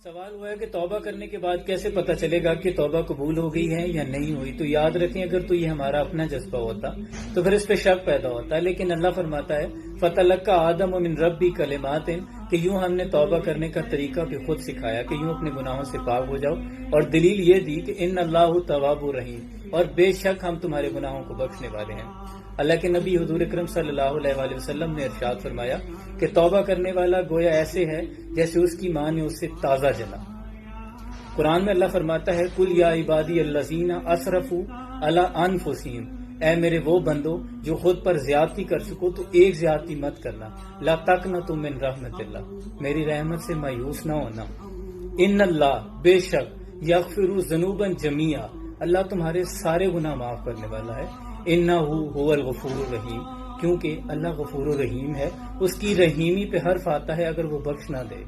सवाल हुआ है कि तौबा करने के बाद कैसे पता चलेगा कि तौबा कबूल हो गई है या नहीं हुई। तो याद रखें, अगर तो ये हमारा अपना जज्बा होता तो फिर इस पे शक पैदा होता, लेकिन अल्लाह फरमाता है फतलक्का आदम मिन रब्बी कलिमातिन, कि यूं हमने तौबा करने का तरीका भी खुद सिखाया कि यूं अपने गुनाहों से पाक हो जाओ, और दलील ये दी कि इन अल्लाहु तवाबुर रहीम, और बेशक हम तुम्हारे गुनाहों को बख्शने वाले हैं। अल्लाह के नबी हुजूर अकरम सल्लल्लाहु अलैहि वसल्लम ने इरशाद फरमाया कि तौबा करने वाला गोया ऐसे है जैसे उसकी मां ने उससे ताजा जना। कुरान में अल्लाह फरमाता है कुल या इबादी अल्लज़ीना असरफू अला अनफुसिहिम, ऐ मेरे वो बंदो जो खुद पर ज्यादती कर सको तो एक ज्यादती मत करना, ला तकनतु मिन रहमतिल्लाह, मेरी रहमत से मायूस न होना। इन्नल्लाह, बेशक, यगफिरु ज़ुनूबन जमीआ, अल्लाह तुम्हारे सारे गुनाह माफ करने वाला है। इन्नहु हुवल गफूरुर रहीम, क्योंकि अल्लाह गफूरुर रहीम है, उसकी रहीमी पे हर्फ आता है अगर वो बख्श ना दे।